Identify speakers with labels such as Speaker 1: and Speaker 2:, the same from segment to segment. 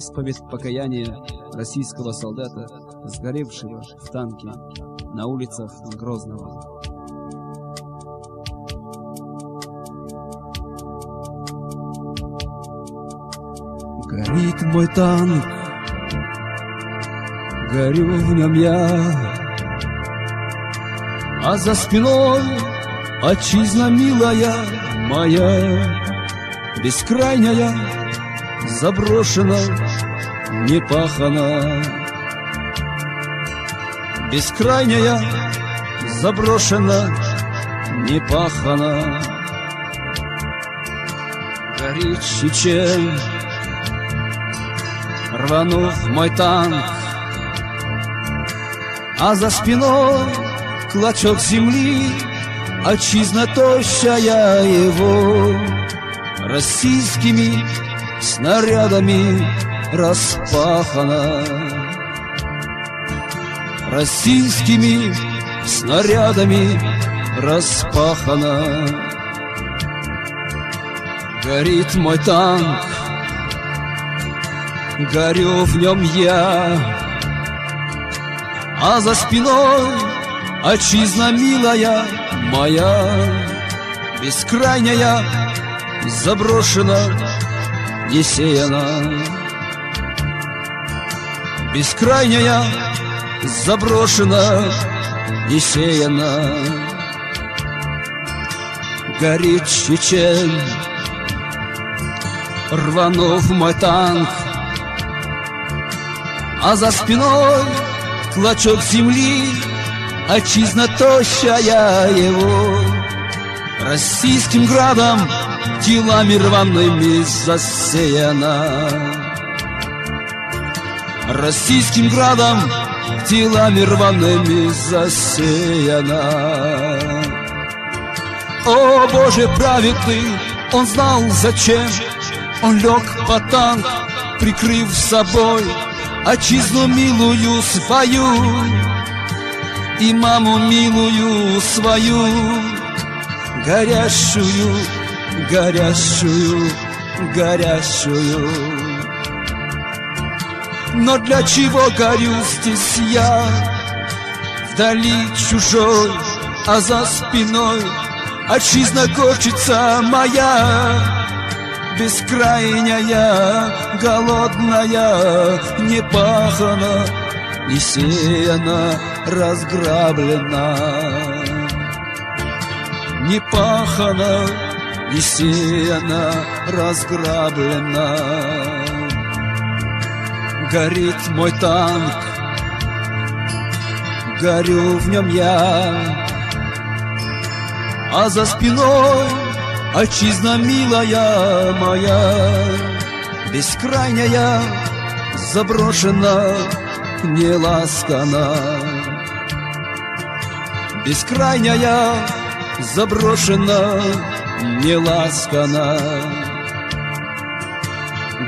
Speaker 1: Исповедь покаяния российского солдата, сгоревшего в танке на улицах Грозного. Горит мой танк, горю в нем я, а за спиной отчизна милая моя, бескрайняя, заброшена, не пахана. Бескрайняя, заброшена, не пахана. Горит Чечен, рванув мой танк, а за спиной клочок земли, отчизна тощая его, российскими снарядами распахана. Российскими снарядами распахана. Горит мой танк, горю в нем я, а за спиной отчизна милая моя, бескрайняя, заброшена, не сеяна. Бескрайняя, заброшена, не сеяна. Горит Чечен, рванув мой танк, а за спиной клочок земли, отчизна тощая его, российским градом телами рваными засеяна. Российским градом телами рваными засеяна. О, Боже праведный, он знал зачем, он лег под танк, прикрыв собой отчизну милую свою и маму милую свою, горящую, горящую, горящую. Но для чего горю здесь я, вдали чужой, а за спиной отчизна корчится моя, бескрайняя, голодная, не пахана, не сеяна, разграблена. Не пахана, не сеяна, разграблена. Горит мой танк, горю в нем я, а за спиной отчизна милая моя, бескрайняя, заброшена, не ласкана. Бескрайняя, заброшена, не ласкана.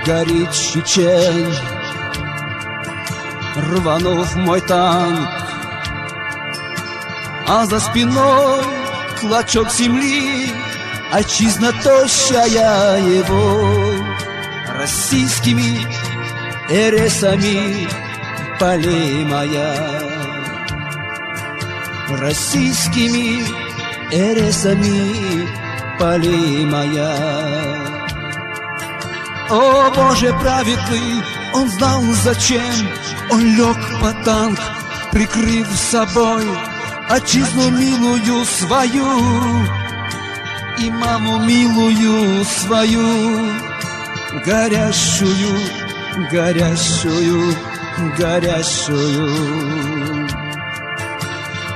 Speaker 1: Горит Чечен, рванув мой танк, а за спиной клочок земли, отчизна тощая его, российскими эресами полей моя. Российскими эресами полей моя. О, Боже праведный, он знал зачем, он лег под танк, прикрыв собой отчизну милую свою и маму милую свою, горящую, горящую, горящую.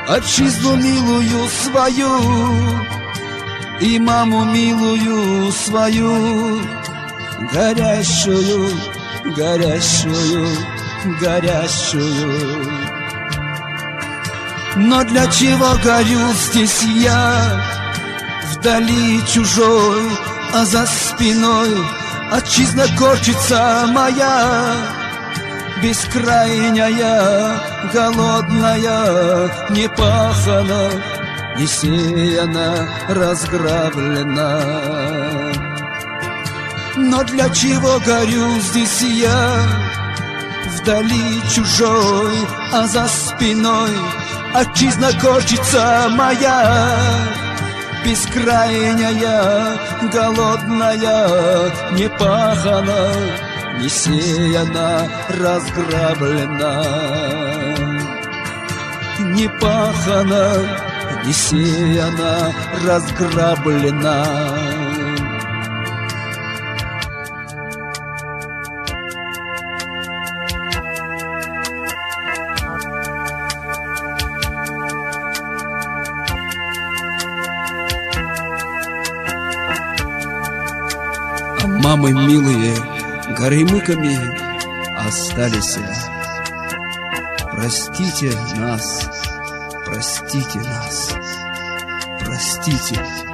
Speaker 1: Отчизну милую свою и маму милую свою, горящую, горящую, горящую. Но для чего горю здесь я, вдали чужой, а за спиной отчизна корчится моя, бескрайняя, голодная, не пахана, не сеяна, разграблена. Но для чего горю здесь я, вдали чужой, а за спиной отчизна корчится моя, бескрайняя, голодная, не пахана, не сеяна, разграблена. Не пахана, не сеяна, разграблена. А мамы милые горемыками остались. Простите нас, простите нас, простите.